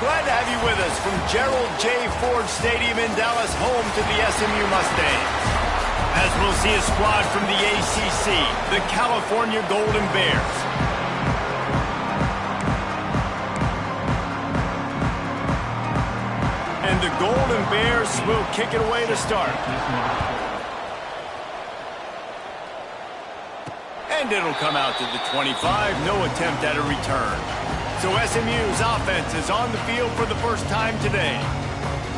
Glad to have you with us from Gerald J. Ford Stadium in Dallas, home to the SMU Mustangs. As we'll see a squad from the ACC, the California Golden Bears. And the Golden Bears will kick it away to start. And it'll come out to the 25. No attempt at a return. So SMU's offense is on the field for the first time today.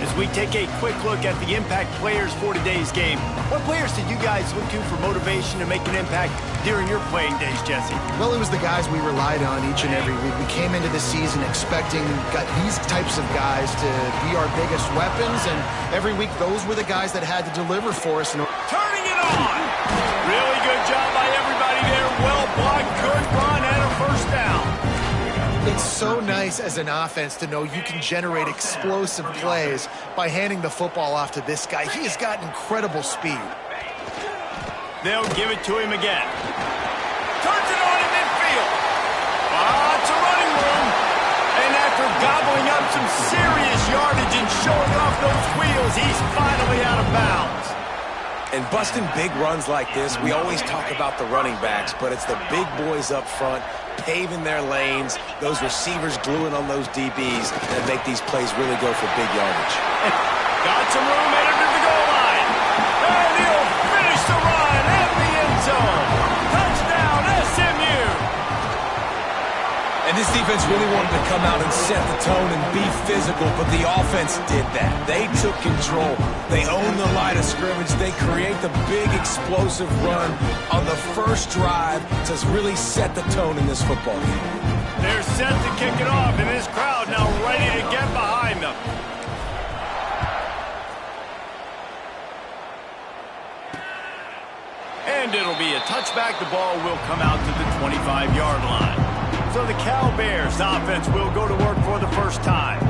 As we take a quick look at the impact players for today's game, what players did you guys look to for motivation to make an impact during your playing days, Jesse? Well, it was the guys we relied on each and every week. We came into the season expecting these types of guys to be our biggest weapons, and every week those were the guys that had to deliver for us. Turning it on! Really good job by everybody there. Well blocked, good run, and a first down. It's so nice as an offense to know you can generate explosive plays by handing the football off to this guy. He has got incredible speed. They'll give it to him again. Turns it on in midfield. Lots of running room. And after gobbling up some serious yardage and showing off those wheels, he's finally out of bounds. And busting big runs like this, we always talk about the running backs, but it's the big boys up front paving their lanes, those receivers gluing on those DBs, and make these plays really go for big yardage. Got some room headed to the goal line. And he'll finish the run in the end zone. Touchdown, SMU. And this defense really wanted to come out and set the tone and be physical, but the offense did that. They took control. They owned the line of scrimmage. They create the big explosive run on the first drive to really set the tone in this football game. They're set to kick it off, and this crowd now ready to get behind them. And it'll be a touchback. The ball will come out to the 25-yard line. So the Cal Bears offense will go to work for the first time.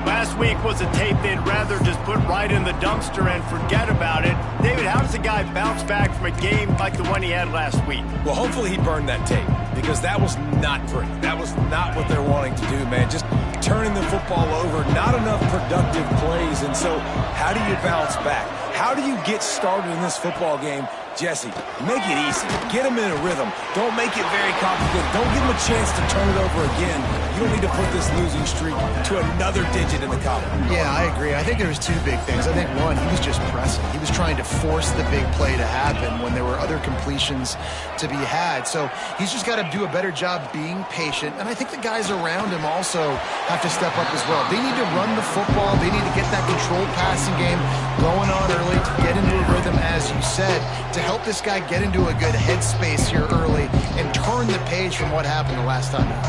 Last week was a tape they'd rather just put right in the dumpster and forget about it. David, how does a guy bounce back from a game like the one he had last week? Well, hopefully he burned that tape, because that was not pretty. That was not what they're wanting to do, man. Just turning the football over, not enough productive plays. And so how do you bounce back? How do you get started in this football game? Jesse, make it easy. Get them in a rhythm. Don't make it very complicated. Don't give them a chance to turn it over again. You don't need to put this losing streak to another digit in the column. Yeah, I agree. I think there was two big things. I think, one, he was just pressing. He was trying to force the big play to happen when there were other completions to be had. So he's just got to do a better job being patient. And I think the guys around him also have to step up as well. They need to run the football. They need to get that controlled passing game going on early to get into a rhythm, as you said, to help this guy get into a good headspace here early and turn the page from what happened the last time out.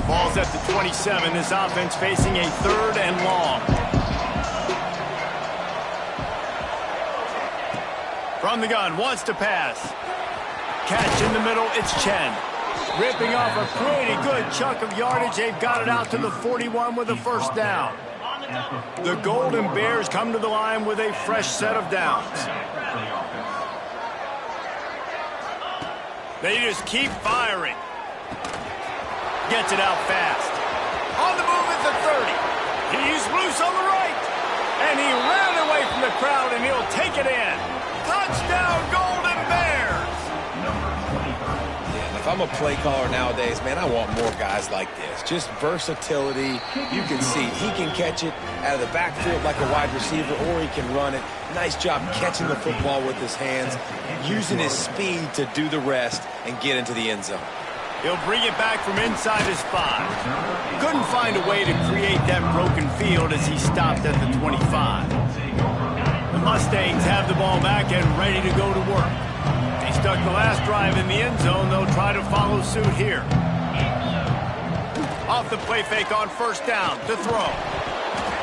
Ball's at the 27. This offense facing a 3rd and long. From the gun, wants to pass. Catch in the middle, it's Chen. Ripping off a pretty good chunk of yardage. They've got it out to the 41 with a first down. The Golden Bears come to the line with a fresh set of downs. They just keep firing. Gets it out fast. On the move at the 30. He's loose on the right. And he ran away from the crowd, and he'll take it in. Touchdown, Golden Bears! If I'm a play caller nowadays, man, I want more guys like this. Just versatility. You can see he can catch it out of the backfield like a wide receiver, or he can run it. Nice job catching the football with his hands, using his speed to do the rest and get into the end zone. He'll bring it back from inside his 5. Couldn't find a way to create that broken field as he stopped at the 25. The Mustangs have the ball back and ready to go to work. They stuck the last drive in the end zone. They'll try to follow suit here. Off the play fake on first down to throw.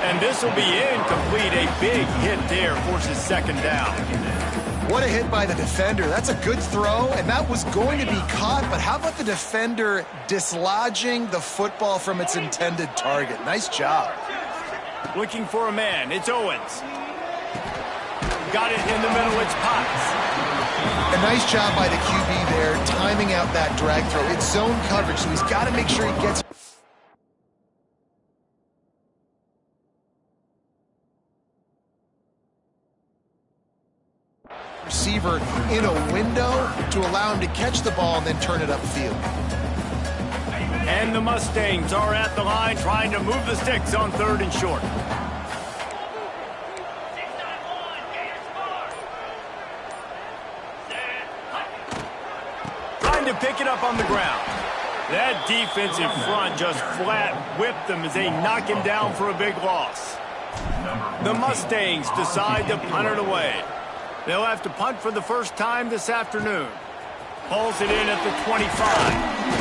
And this will be incomplete. A big hit there forces 2nd down. What a hit by the defender. That's a good throw, and that was going to be caught, but how about the defender dislodging the football from its intended target? Nice job. Looking for a man. It's Owens. Got it in the middle. It's Potts. A nice job by the QB there, timing out that drag throw. It's zone coverage, so he's got to make sure he gets receiver in a window to allow him to catch the ball and then turn it upfield. And the Mustangs are at the line trying to move the sticks on 3rd and short. Trying to pick it up on the ground. That defensive front just flat whipped them as they knock him down for a big loss. The Mustangs decide to punt it away. They'll have to punt for the first time this afternoon. Pulls it in at the 25.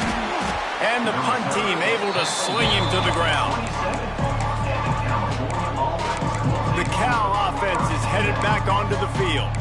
And the punt team able to sling him to the ground. The Cal offense is headed back onto the field.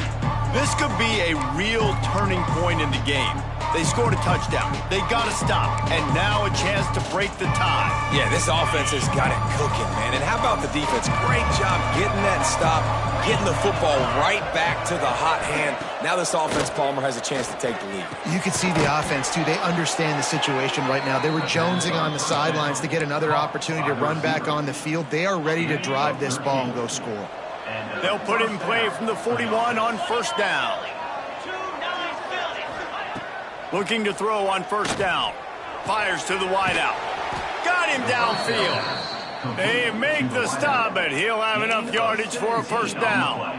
This could be a real turning point in the game. They scored a touchdown. They got to stop. And now a chance to break the tie. Yeah, this offense has got it cooking, man. And how about the defense? Great job getting that stop, getting the football right back to the hot hand. Now this offense, Palmer, has a chance to take the lead. You can see the offense, too. They understand the situation right now. They were jonesing on the sidelines to get another opportunity to run back on the field. They are ready to drive this ball and go score. They'll put it in play from the 41 on 1st down. Looking to throw on 1st down. Fires to the wideout. Got him downfield. They make the stop, but he'll have enough yardage for a 1st down.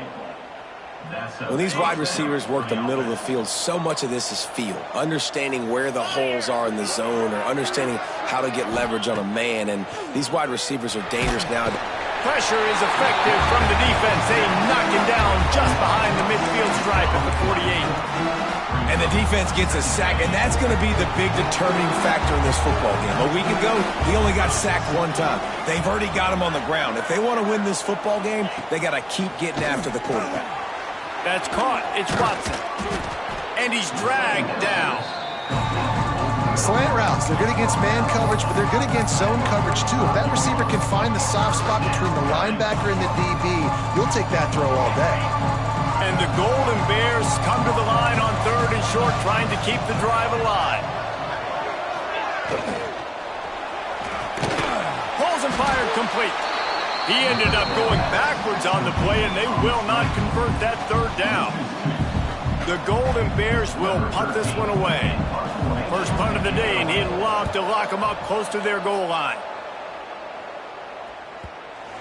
When these wide receivers work the middle of the field, so much of this is feel. Understanding where the holes are in the zone or understanding how to get leverage on a man. And these wide receivers are dangerous now. Pressure is effective from the defense. They knock him down just behind the midfield stripe at the 48. And the defense gets a sack, and that's going to be the big determining factor in this football game. A week ago, he only got sacked 1 time. They've already got him on the ground. If they want to win this football game, they got to keep getting after the quarterback. That's caught. It's Watson. And he's dragged down. Slant routes, they're good against man coverage, but they're good against zone coverage, too. If that receiver can find the soft spot between the linebacker and the DB, you'll take that throw all day. And the Golden Bears come to the line on 3rd and short, trying to keep the drive alive. Pulls and fired complete. He ended up going backwards on the play, and they will not convert that 3rd down. The Golden Bears will punt this one away. First punt of the day, and he'd love to lock them up close to their goal line.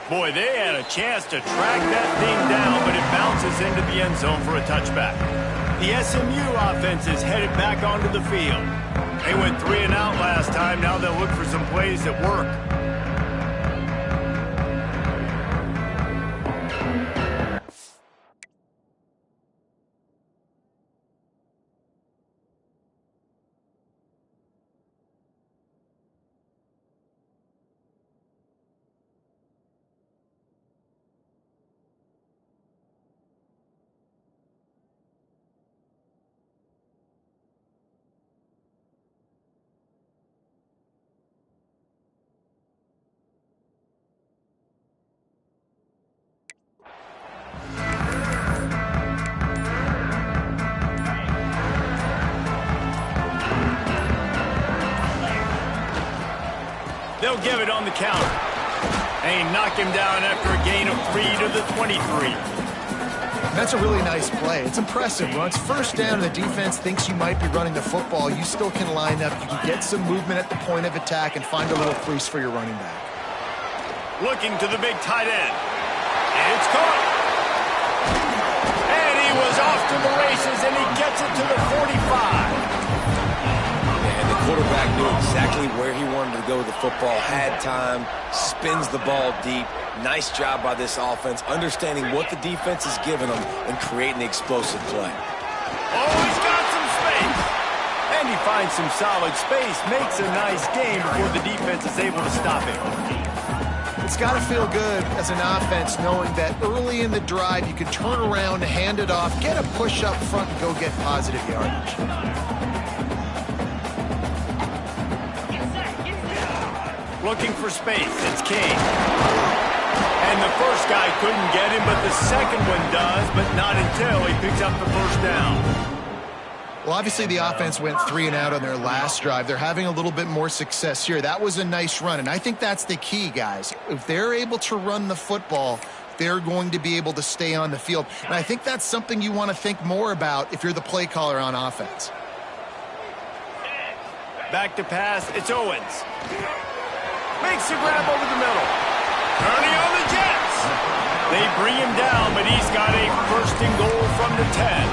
Boy, they had a chance to track that thing down, but it bounces into the end zone for a touchback. The SMU offense is headed back onto the field. They went 3 and out last time. Now they'll look for some plays that work. They'll give it on the counter. They knock him down after a gain of 3 to the 23. That's a really nice play. It's impressive. Once 1st down and the defense thinks you might be running the football, you still can line up. You can get some movement at the point of attack and find a little crease for your running back. Looking to the big tight end. It's caught. And he was off to the races, and he gets it to the 45. And the quarterback knew exactly where he wanted to go with the football, had time, spins the ball deep. Nice job by this offense, understanding what the defense is giving them and creating the explosive play. Oh, he's got some space. And he finds some solid space, makes a nice game before the defense is able to stop him. It's got to feel good as an offense knowing that early in the drive you can turn around, hand it off, get a push up front, and go get positive yardage. Looking for space. It's King. And the first guy couldn't get him, but the second one does, but not until he picks up the 1st down. Well, obviously the offense went 3 and out on their last drive. They're having a little bit more success here. That was a nice run, and I think that's the key, guys. If they're able to run the football, they're going to be able to stay on the field. And I think that's something you want to think more about if you're the play caller on offense. Back to pass, it's Owens. Makes the grab over the middle. Early on the Jets. They bring him down, but he's got a first and goal from the 10.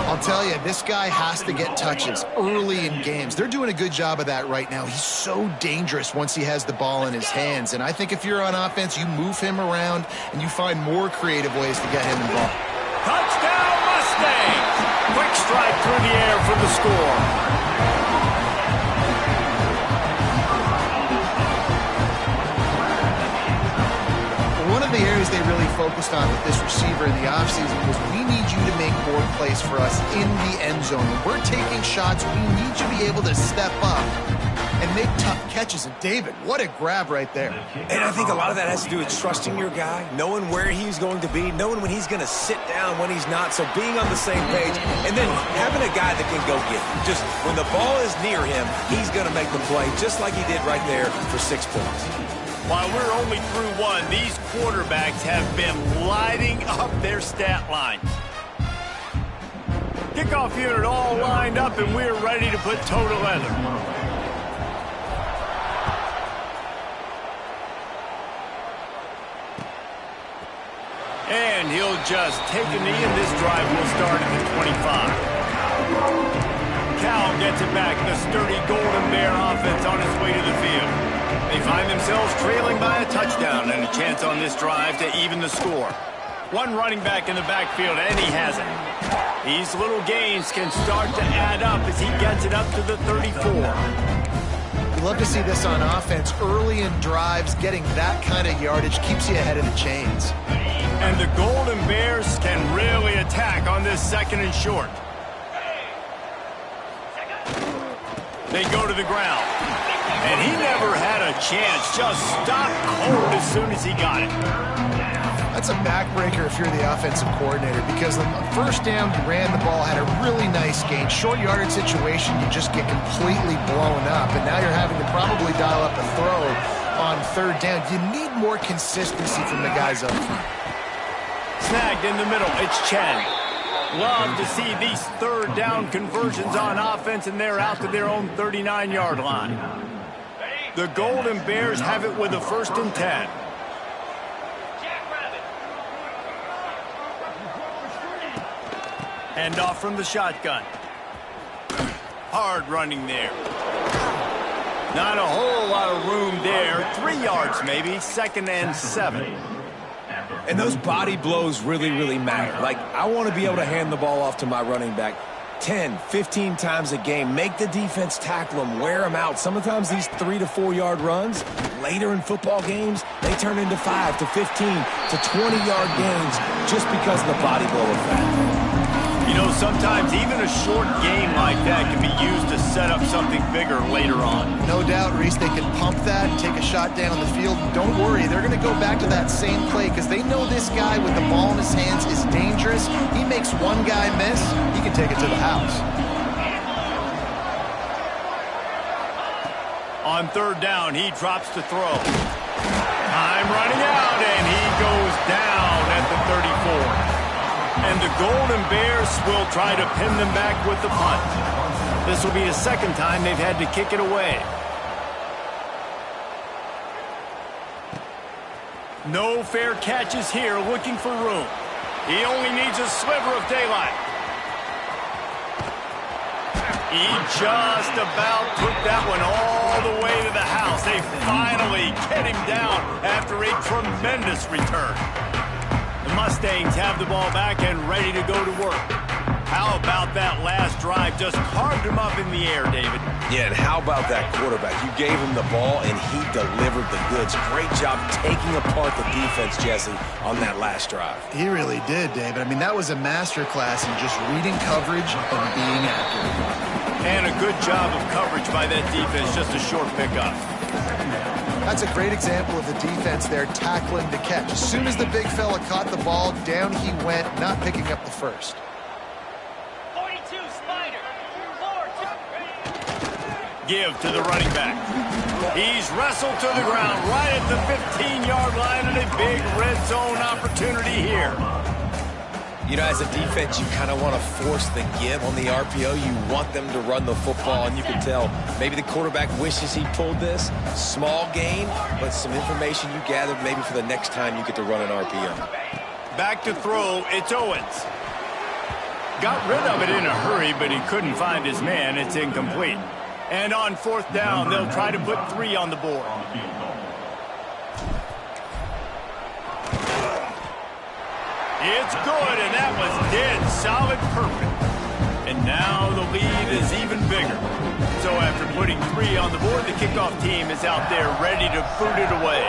I'll tell you, this guy has to get touches early in games. They're doing a good job of that right now. He's so dangerous once he has the ball in his hands. And I think if you're on offense, you move him around and you find more creative ways to get him involved. Touchdown, Mustangs! Quick strike through the air for the score. One of the areas they really focused on with this receiver in the offseason was we need you to make more plays for us in the end zone. When we're taking shots, we need you to be able to step up and make tough catches. And David, what a grab right there. And I think a lot of that has to do with trusting your guy, knowing where he's going to be, knowing when he's going to sit down, when he's not. So being on the same page, and then having a guy that can go get it. Just when the ball is near him, he's going to make the play, just like he did right there for 6 points. While we're only through one, these quarterbacks have been lighting up their stat lines. Kickoff unit all lined up, and we're ready to put toe to leather. And he'll just take a knee, and this drive will start at the 25. Cal gets it back. The sturdy Golden Bear offense on its way to the field. They find themselves trailing by a touchdown and a chance on this drive to even the score. One running back in the backfield, and he has it. These little gains can start to add up as he gets it up to the 34. You love to see this on offense. Early in drives, getting that kind of yardage keeps you ahead of the chains. And the Golden Bears can really attack on this second and short. They go to the ground. And he never had a chance. Just stopped cold as soon as he got it. That's a backbreaker if you're the offensive coordinator, because on first down, you ran the ball, had a really nice gain. Short yardage situation, you just get completely blown up, and now you're having to probably dial up a throw on third down. You need more consistency from the guys up front. Snagged in the middle, it's Chen. Love to see these third down conversions on offense, and they're out to their own 39-yard line. The Golden Bears have it with a 1st and 10. Hand off from the shotgun. Hard running there. Not a whole lot of room there. 3 yards maybe, 2nd and 7. And those body blows really, really matter. Like, I want to be able to hand the ball off to my running back 10, 15 times a game. Make the defense tackle them, wear them out. Sometimes these 3 to 4 yard runs, later in football games, they turn into 5 to 15 to 20-yard gains just because of the body blow effect. You know, sometimes even a short game like that can be used to set up something bigger later on. No doubt, Reese, they can pump that and take a shot down the field. And don't worry, they're going to go back to that same play because they know this guy with the ball in his hands is dangerous. He makes one guy miss, he can take it to the house. On third down, he drops to throw. Time running out, and he goes down at the 34. And the Golden Bears will try to pin them back with the punt. This will be the 2nd time they've had to kick it away. No fair catches here, looking for room. He only needs a sliver of daylight. He just about took that one all the way to the house. They finally get him down after a tremendous return. The Mustangs have the ball back and ready to go to work. How about that last drive? Just carved him up in the air, David. Yeah, and how about that quarterback? You gave him the ball, and he delivered the goods. Great job taking apart the defense, Jesse, on that last drive. He really did, David. I mean, that was a masterclass in just reading coverage and being accurate. And a good job of coverage by that defense, just a short pickup. That's a great example of the defense there tackling the catch. As soon as the big fella caught the ball, down he went, not picking up the first. 42, Spider. 4, 2. Give to the running back. He's wrestled to the ground right at the 15-yard line, and a big red zone opportunity here. You know, as a defense, you kind of want to force the give on the RPO. You want them to run the football, and you can tell maybe the quarterback wishes he pulled this. Small gain, but some information you gathered maybe for the next time you get to run an RPO. Back to throw, it's Owens. Got rid of it in a hurry, but he couldn't find his man. It's incomplete. And on fourth down, they'll try to put 3 on the board. It's good, and that was dead solid perfect. And now the lead is even bigger. So after putting 3 on the board, the kickoff team is out there ready to boot it away.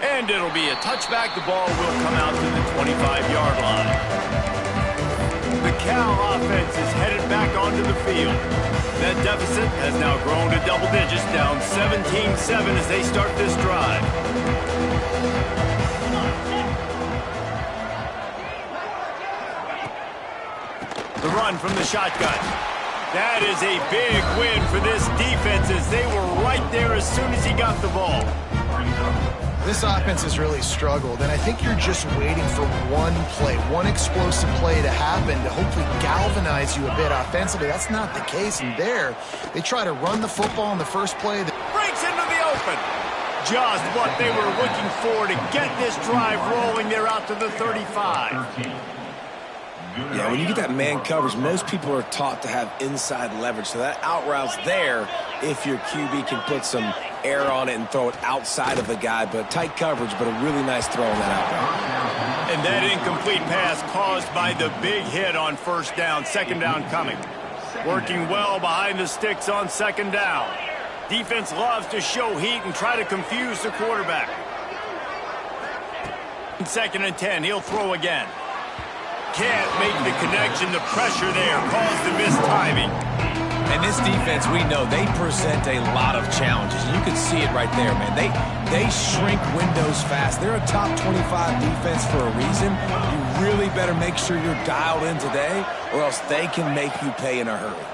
And it'll be a touchback. The ball will come out to the 25-yard line. The Cal offense is headed back onto the field. That deficit has now grown to double digits, down 17-7 as they start this drive. The run from the shotgun. That is a big win for this defense as they were right there as soon as he got the ball. This offense has really struggled, and I think you're just waiting for one play, one explosive play to happen to hopefully galvanize you a bit offensively. That's not the case, and there, they try to run the football in the first play. Breaks into the open. Just what they were looking for to get this drive rolling. They're out to the 35. Yeah, when you get that man coverage, most people are taught to have inside leverage. So that out route's there if your QB can put some air on it and throw it outside of the guy. But tight coverage, but a really nice throw on that out route. And that incomplete pass caused by the big hit on first down. Second down coming. Working well behind the sticks on second down. Defense loves to show heat and try to confuse the quarterback. Second and 10, he'll throw again. Can't make the connection. The pressure there caused the missed timing. And this defense, we know, they present a lot of challenges. You can see it right there, man. They shrink windows fast. They're a top 25 defense for a reason. You really better make sure you're dialed in today, or else they can make you pay in a hurry.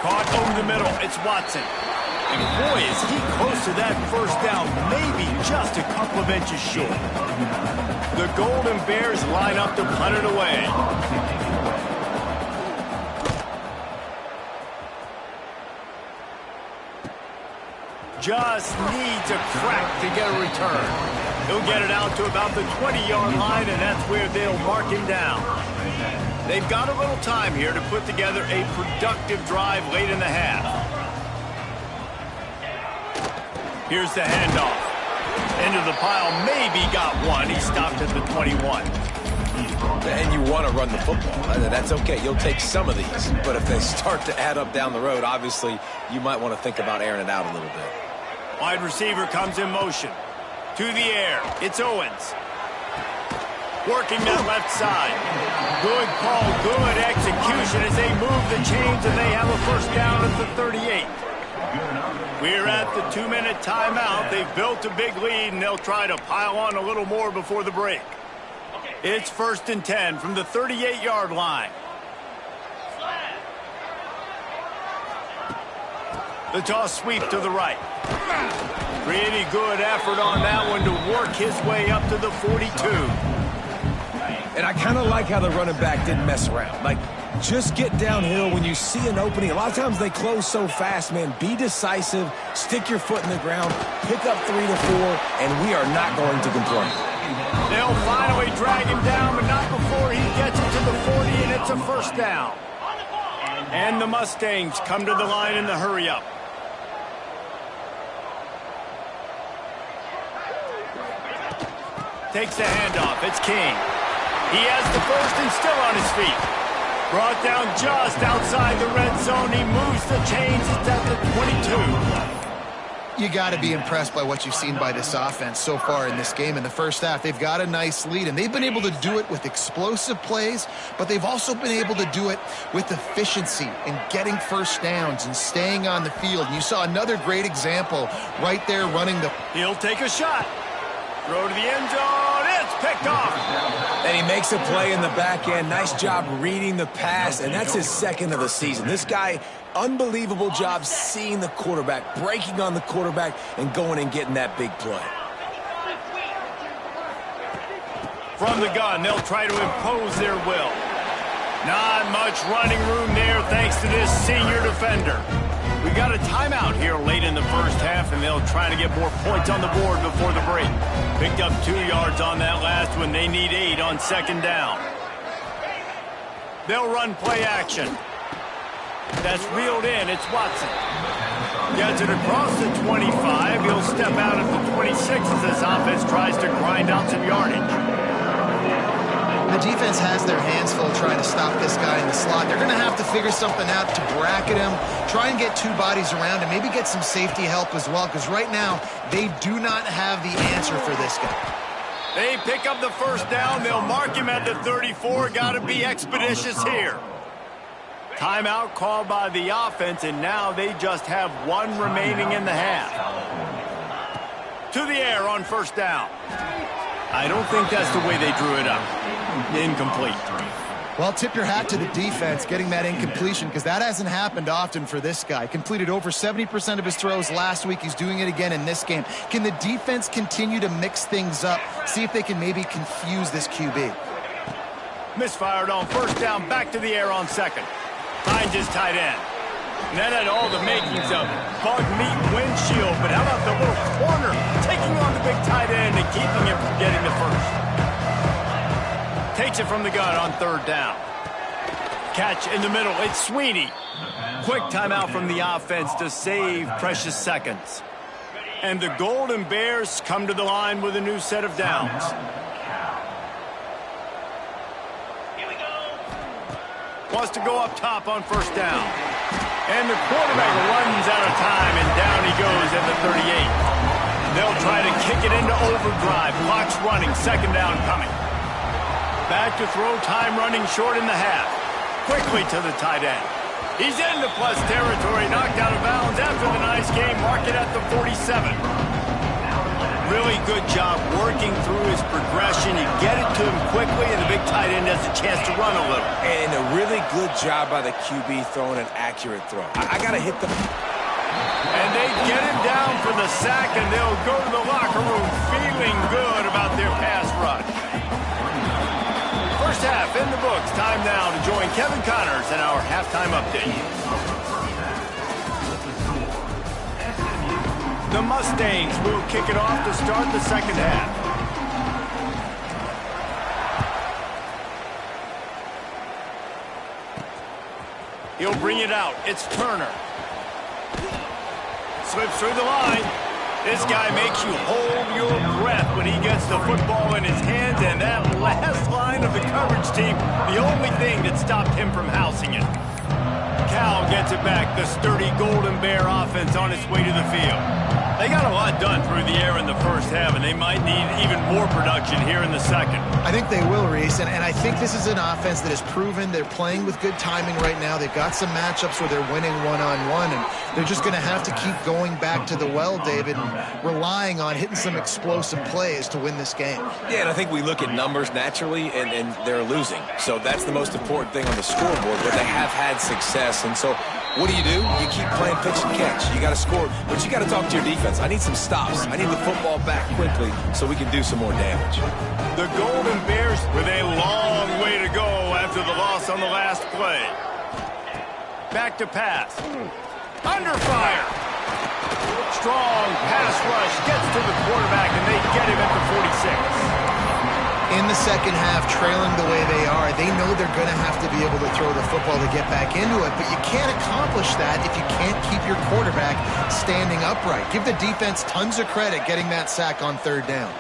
Caught over the middle. It's Watson. And boy, is he close to that first down. Maybe just a couple of inches short. The Golden Bears line up to punt it away. Just needs a crack to get a return. He'll get it out to about the 20-yard line, and that's where they'll mark him down. They've got a little time here to put together a productive drive late in the half. Here's the handoff. Into the pile, maybe got one. He stopped at the 21. And you want to run the football. That's okay. You'll take some of these. But if they start to add up down the road, obviously, you might want to think about airing it out a little bit. Wide receiver comes in motion. To the air. It's Owens. Working that left side. Good call, good execution as they move the chains, and they have a first down at the 38. We're at the 2-minute timeout. They've built a big lead, and they'll try to pile on a little more before the break. It's 1st and 10 from the 38-yard line. The toss sweep to the right. Pretty good effort on that one to work his way up to the 42. And I kind of like how the running back didn't mess around. Like, just get downhill when you see an opening. A lot of times they close so fast, man. Be decisive, stick your foot in the ground, pick up 3 to 4, and we are not going to complain. They'll finally drag him down, but not before he gets it to the 40, and it's a first down. And the Mustangs come to the line in the hurry-up. Takes the handoff. It's King. He has the first and still on his feet. Brought down just outside the red zone. He moves the chains. It's at the 22. You got to be impressed by what you've seen by this offense so far in this game. In the first half, they've got a nice lead, and they've been able to do it with explosive plays, but they've also been able to do it with efficiency and getting first downs and staying on the field. And you saw another great example right there running the... He'll take a shot. Throw to the end zone. It's picked off. And he makes a play in the back end. Nice job reading the pass, and that's his second of the season. This guy, unbelievable job seeing the quarterback, breaking on the quarterback, and going and getting that big play. From the gun, they'll try to impose their will. Not much running room there thanks to this senior defender. We got a timeout here late in the first half, and they'll try to get more points on the board before the break. Picked up 2 yards on that last one. They need 8 on second down. They'll run play action. That's reeled in. It's Watson. Gets it across the 25. He'll step out at the 26 as this offense tries to grind out some yardage. The defense has their hands full trying to stop this guy in the slot. They're going to have to figure something out to bracket him, try and get 2 bodies around him, maybe get some safety help as well, because right now they do not have the answer for this guy. They pick up the first down. They'll mark him at the 34. Got to be expeditious here. Timeout called by the offense, and now they just have 1 remaining in the half. To the air on first down. I don't think that's the way they drew it up. Incomplete. Well, tip your hat to the defense getting that incompletion, because that hasn't happened often for this guy. Completed over 70% of his throws last week. He's doing it again in this game. Can the defense continue to mix things up? See if they can maybe confuse this QB. Misfired on first down, back to the air on second. Finds his tight end. And that had all the makings of bug meat windshield, but how about the little corner taking on the big tight end and keeping him from getting the first? Takes it from the gun on third down. Catch in the middle, it's Sweeney. Quick timeout from the offense to save precious seconds. And the Golden Bears come to the line with a new set of downs. Wants to go up top on first down. And the quarterback runs out of time, and down he goes at the 38. They'll try to kick it into overdrive. Clock's running, second down coming. Back to throw, time running short in the half. Quickly to the tight end. He's into plus territory, knocked out of bounds after the nice game. Mark it at the 47. Really good job working through his progression. You get it to him quickly, and the big tight end has a chance to run a little. And a really good job by the QB throwing an accurate throw. I got to hit the... And they get him down for the sack, and they'll go to the locker room feeling good about their pass rush. First half in the books. Time now to join Kevin Connors in our halftime update. The Mustangs will kick it off to start the second half. He'll bring it out. It's Turner. Slips through the line. This guy makes you hold your breath when he gets the football in his hands, and that last line of the coverage team, the only thing that stopped him from housing it. Cal gets it back. The sturdy Golden Bear offense on its way to the field. They got a lot done through the air in the first half, and they might need even more production here in the second. I think they will, Reese, and I think this is an offense that has proven they're playing with good timing right now. They've got some matchups where they're winning one-on-one, and they're just going to have to keep going back to the well, David, and relying on hitting some explosive plays to win this game. Yeah, and I think we look at numbers naturally, and they're losing. So that's the most important thing on the scoreboard, but they have had success. And so what do? You keep playing pitch and catch. You got to score, but you got to talk to your defense. I need some stops. I need the football back quickly so we can do some more damage. The Golden Bears with a long way to go after the loss on the last play. Back to pass. Under fire. Strong pass rush gets to the quarterback, and they get him at the 46. In the second half, trailing the way they are, they know they're going to have to be able to throw the football to get back into it, but you can't accomplish that if you can't keep your quarterback standing upright. Give the defense tons of credit getting that sack on third down.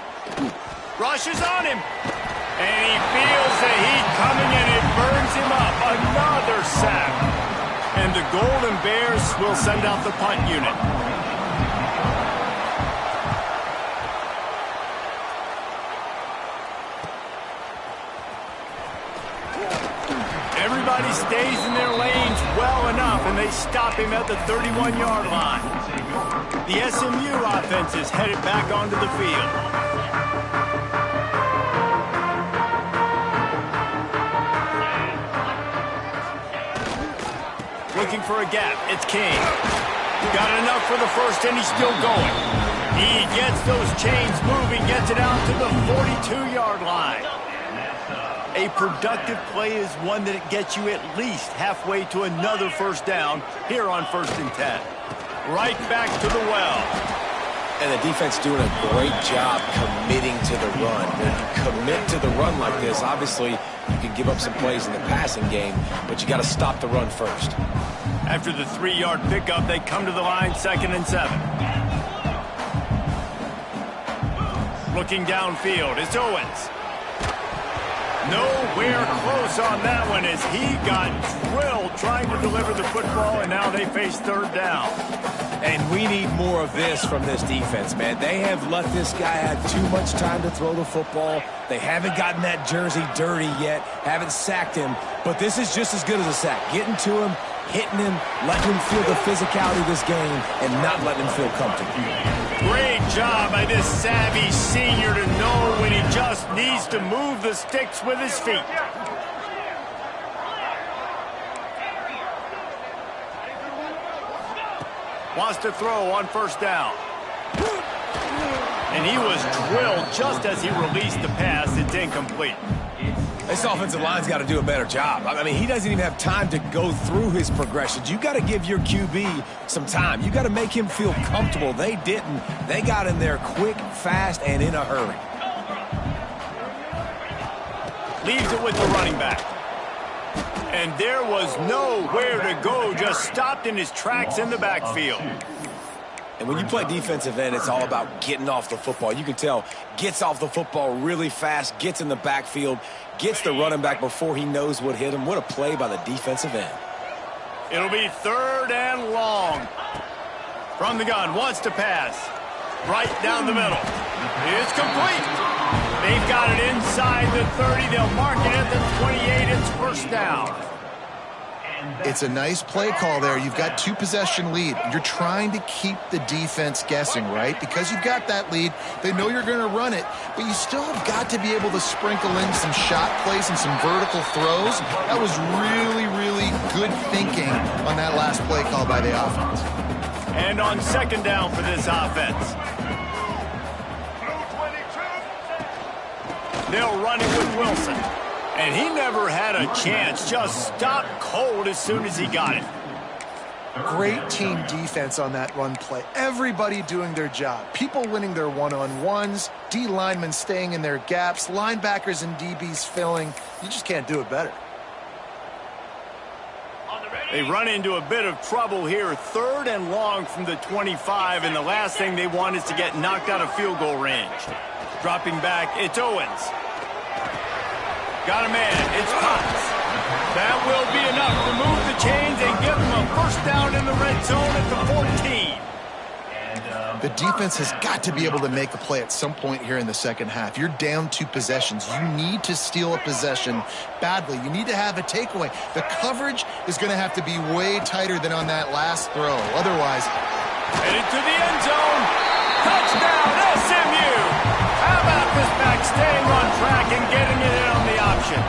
Rushes on him, and he feels the heat coming, and it burns him up. Another sack. And the Golden Bears will send out the punt unit. Everybody stays in their lanes well enough, and they stop him at the 31-yard line. The SMU offense is headed back onto the field. looking for a gap. It's King. Got enough for the first, and he's still going. He gets those chains moving, gets it out to the 42-yard line. A productive play is one that gets you at least halfway to another first down here on 1st and 10. Right back to the well. And the defense doing a great job committing to the run. When you commit to the run like this, obviously you can give up some plays in the passing game, but you got to stop the run first. After the 3-yard pickup, they come to the line, 2nd and 7. Looking downfield, it's Owens. Nowhere close on that one as he got drilled trying to deliver the football, and now they face 3rd down. And we need more of this from this defense, man. They have let this guy have too much time to throw the football. They haven't gotten that jersey dirty yet, haven't sacked him, but this is just as good as a sack. Getting to him, hitting him, letting him feel the physicality of this game, and not letting him feel comfortable. Great job by this savvy senior to know when he just needs to move the sticks with his feet. Wants to throw on 1st down. And he was drilled just as he released the pass. It's incomplete. This offensive line's got to do a better job. I mean, he doesn't even have time to go through his progressions. You got to give your QB some time. You got to make him feel comfortable. They didn't. They got in there quick, fast, and in a hurry. Leaves it with the running back. And there was nowhere to go, just stopped in his tracks in the backfield. And when you play defensive end, it's all about getting off the football. You can tell, gets off the football really fast, gets in the backfield, gets the running back before he knows what hit him. What a play by the defensive end. It'll be 3rd and long. From the gun, wants to pass. Right down the middle. It's complete. They've got it inside the 30. They'll mark it at the 28. It's 1st down. It's a nice play call there. You've got 2-possession lead. You're trying to keep the defense guessing, right? Because you've got that lead, they know you're going to run it, but you still have got to be able to sprinkle in some shot plays and some vertical throws. That was really, really good thinking on that last play call by the offense. And on 2nd down for this offense. They'll run it with Wilson. And he never had a chance, just stopped cold as soon as he got it. Great team defense on that run play. Everybody doing their job. People winning their one-on-ones, D linemen staying in their gaps, linebackers and DBs filling. You just can't do it better. They run into a bit of trouble here. 3rd and long from the 25, and the last thing they want is to get knocked out of field goal range. Dropping back, it's Owens. Got a man, it's Potts. That will be enough to move the chains and give them a 1st down in the red zone at the 14. The defense has got to be able to make a play at some point here in the 2nd half. You're down 2 possessions. You need to steal a possession badly. You need to have a takeaway. The coverage is going to have to be way tighter than on that last throw. Otherwise, headed to the end zone. Touchdown, SMU. How about this back staying on track and getting it in on the option?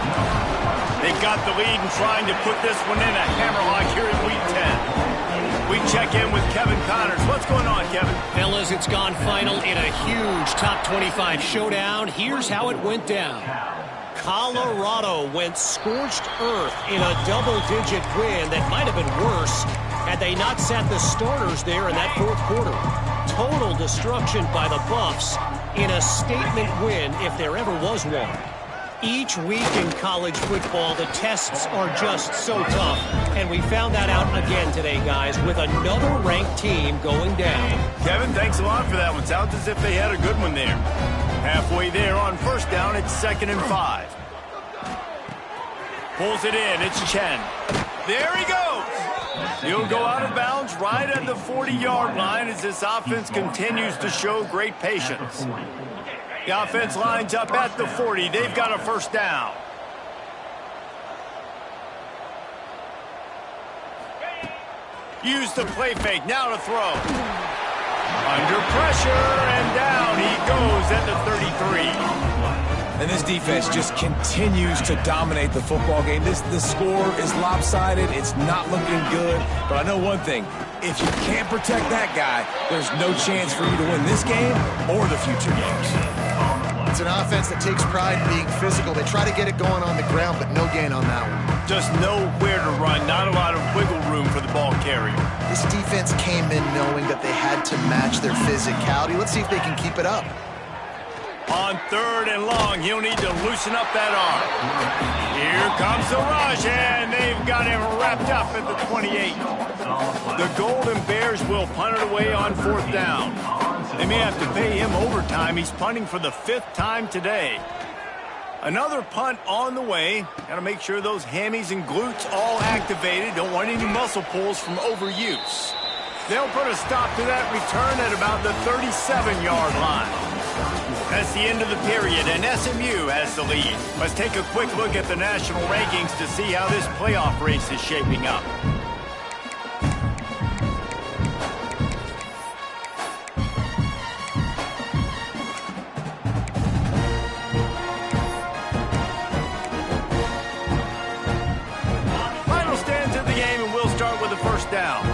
They got the lead and trying to put this one in a hammerlock here in Week 10. We check in with Kevin Connors. What's going on, Kevin? Fellas, it's gone final in a huge top 25 showdown. Here's how it went down. Colorado went scorched earth in a double-digit win that might have been worse had they not sat the starters there in that 4th quarter. Total destruction by the Buffs in a statement win if there ever was one. Each week in college football, the tests are just so tough, and we found that out again today, guys, with another ranked team going down. Kevin, thanks a lot for that one. Sounds as if they had a good one there. Halfway there on 1st down, it's 2nd and 5. Pulls it in, it's Chen. There he goes. He'll go out of bounds right at the 40-yard line as this offense continues to show great patience. The offense lines up at the 40. They've got a 1st down. Use the play fake. Now to throw. Under pressure, and down he goes at the 33. And this defense just continues to dominate the football game. This score is lopsided. It's not looking good. But I know one thing. If you can't protect that guy, there's no chance for you to win this game or the future games. It's an offense that takes pride in being physical. They try to get it going on the ground, but no gain on that one. Just nowhere to run, not a lot of wiggle room for the ball carrier. This defense came in knowing that they had to match their physicality. Let's see if they can keep it up. On 3rd and long, he'll need to loosen up that arm. Here comes the rush, and they've got him wrapped up at the 28. The Golden Bears will punt it away on 4th down. They may have to pay him overtime. He's punting for the 5th time today. Another punt on the way. Got to make sure those hammies and glutes all activated. Don't want any muscle pulls from overuse. They'll put a stop to that return at about the 37-yard line. That's the end of the period, and SMU has the lead. Let's take a quick look at the national rankings to see how this playoff race is shaping up. Final stands of the game, and we'll start with the first down.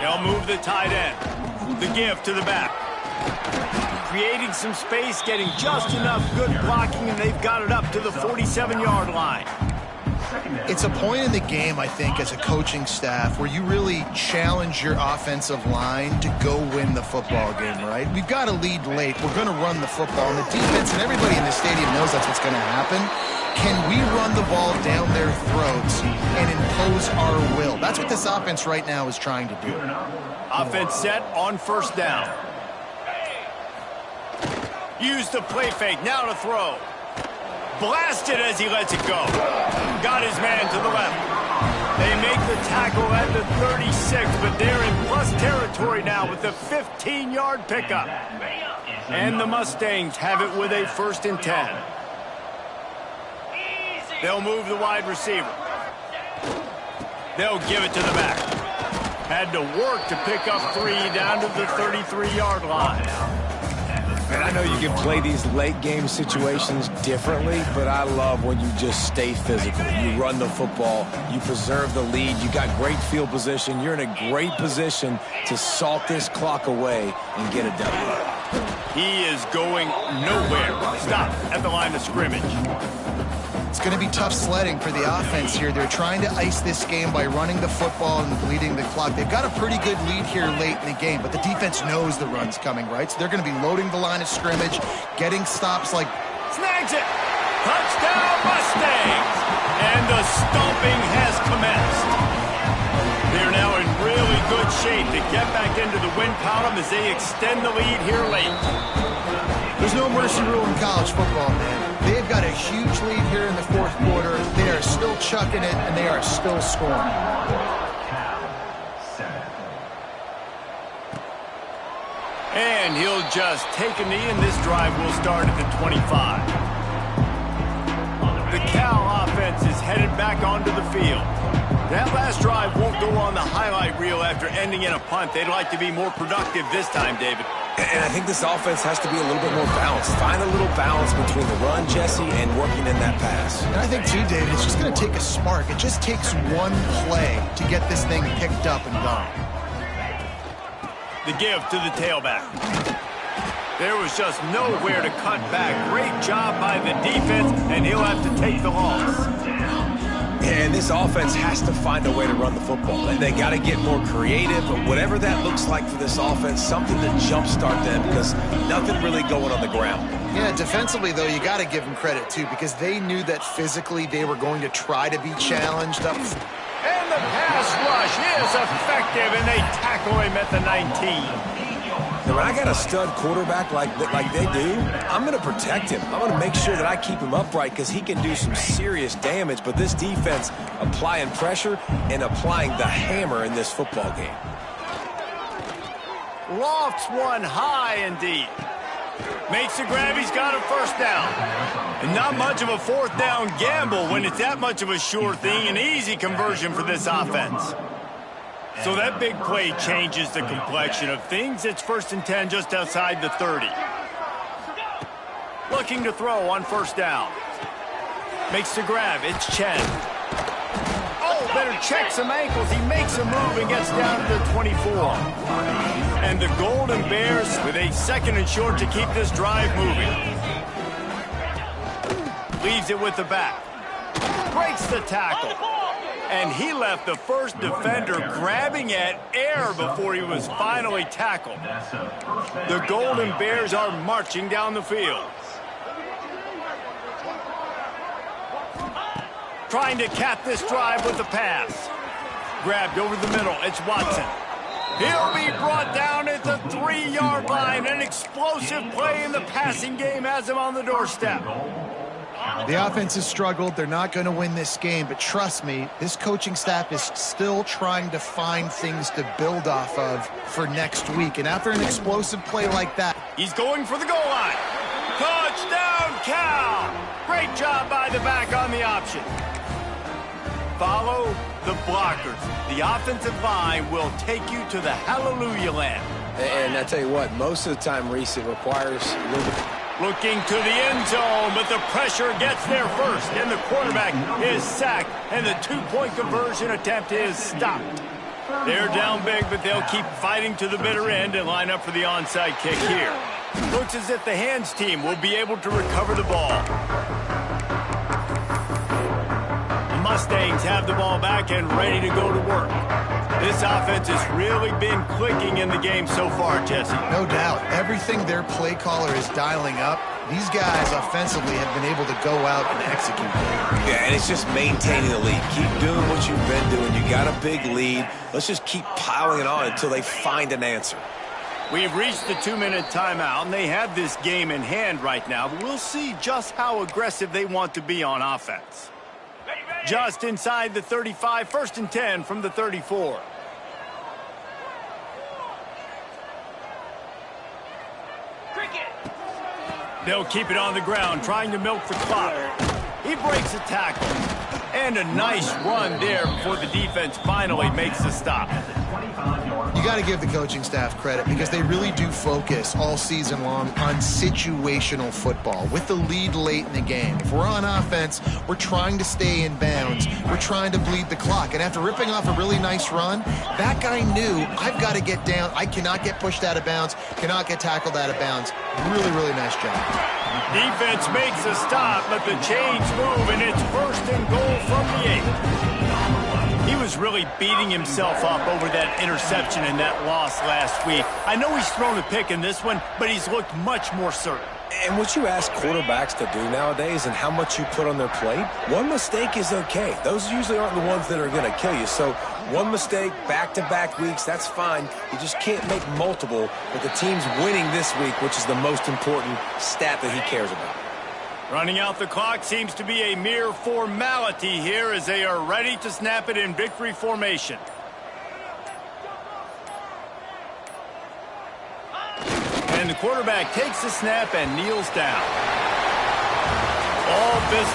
They'll move the tight end. The give to the back. Creating some space, getting just enough good blocking, and they've got it up to the 47-yard line. It's a point in the game, I think, as a coaching staff where you really challenge your offensive line to go win the football game, right? We've got to lead late. We're going to run the football. And the defense and everybody in the stadium knows that's what's going to happen. Can we run the ball down their throats and impose our will? That's what this offense right now is trying to do. Offense set on 1st down. Use the play fake, now to throw. Blasted as he lets it go. Got his man to the left. They make the tackle at the 36, but they're in plus territory now with the 15-yard pickup. And the Mustangs have it with a 1st and 10. They'll move the wide receiver. They'll give it to the back. Had to work to pick up 3 down to the 33-yard line. And I know you can play these late game situations differently, but I love when you just stay physical. You run the football, you preserve the lead, you got great field position, you're in a great position to salt this clock away and get a W. He is going nowhere. Stop at the line of scrimmage. It's going to be tough sledding for the offense here. They're trying to ice this game by running the football and bleeding the clock. They've got a pretty good lead here late in the game, but the defense knows the run's coming, right? So they're going to be loading the line of scrimmage, getting stops like... Snags it! Touchdown Mustangs! And the stomping has commenced. They're now in really good shape to get back into the win column as they extend the lead here late. There's no mercy rule in college football, man. They've got a huge lead here in the 4th quarter. They are still chucking it, and they are still scoring. And he'll just take a knee, and this drive will start at the 25. The Cal offense is headed back onto the field. That last drive won't go on the highlight reel after ending in a punt. They'd like to be more productive this time, David. And I think this offense has to be a little bit more balanced. Find a little balance between the run, Jesse, and working in that pass. And I think, too, David, it's just going to take a spark. It just takes one play to get this thing picked up and going. The give to the tailback. There was just nowhere to cut back. Great job by the defense, and he'll have to take the loss. And this offense has to find a way to run the football. They got to get more creative, but whatever that looks like for this offense, something to jumpstart them because nothing really going on the ground. Yeah, defensively, though, you got to give them credit, too, because they knew that physically they were going to try to be challenged up. And the pass rush is effective, and they tackle him at the 19. Now, when I got a stud quarterback like they do, I'm going to protect him. I'm going to make sure that I keep him upright because he can do some serious damage. But this defense applying pressure and applying the hammer in this football game. Lofts one high indeed. Makes the grab. He's got a 1st down. And not much of a 4th down gamble when it's that much of a sure thing. An easy conversion for this offense. So that big play changes the complexion of things. It's 1st and 10 just outside the 30. Looking to throw on first down. Makes the grab. It's Chen. Oh, better check some ankles. He makes a move and gets down to the 24. And the Golden Bears with a 2nd and short to keep this drive moving. Leaves it with the back. Breaks the tackle. And he left the first defender grabbing at air before he was finally tackled. The Golden Bears are marching down the field. Trying to cap this drive with the pass. Grabbed over the middle. It's Watson. He'll be brought down at the 3-yard line. An explosive play in the passing game has him on the doorstep. The offense has struggled. They're not going to win this game, but trust me, this coaching staff is still trying to find things to build off of for next week. And after an explosive play like that, he's going for the goal line. Touchdown, Cal! Great job by the back on the option. Follow the blockers. The offensive line will take you to the hallelujah land. And I tell you what, most of the time, Reese, it requires a little bit. Looking to the end zone, but the pressure gets there first, and the quarterback is sacked, and the 2-point conversion attempt is stopped. They're down big, but they'll keep fighting to the bitter end and line up for the onside kick here. Looks as if the hands team will be able to recover the ball. The Mustangs have the ball back and ready to go to work. This offense has really been clicking in the game so far, Jesse. no doubt, everything their play caller is dialing up, these guys offensively have been able to go out and execute. Yeah, and it's just maintaining the lead. Keep doing what you've been doing. You got a big lead. Let's just keep piling it on until they find an answer. We've reached the 2-minute timeout, and they have this game in hand right now, but we'll see just how aggressive they want to be on offense. Just inside the 35, 1st and 10 from the 34. They'll keep it on the ground, trying to milk the clock. He breaks a tackle. And a nice run there before the defense finally makes the stop. You got to give the coaching staff credit because they really do focus all season long on situational football with the lead late in the game. If we're on offense, we're trying to stay in bounds. We're trying to bleed the clock. And after ripping off a really nice run, that guy knew, I've got to get down. I cannot get pushed out of bounds, cannot get tackled out of bounds. Really, really nice job. Defense makes a stop, but the chains move, and it's 1st and goal from the 8. He was really beating himself up over that interception and that loss last week. I know he's thrown a pick in this one, but he's looked much more certain. And what you ask quarterbacks to do nowadays and how much you put on their plate, one mistake is okay. Those usually aren't the ones that are going to kill you. So one mistake, back-to-back weeks, that's fine. You just can't make multiple, but the team's winning this week, which is the most important stat that he cares about. Running out the clock seems to be a mere formality here as they are ready to snap it in victory formation. And the quarterback takes the snap and kneels down. All business.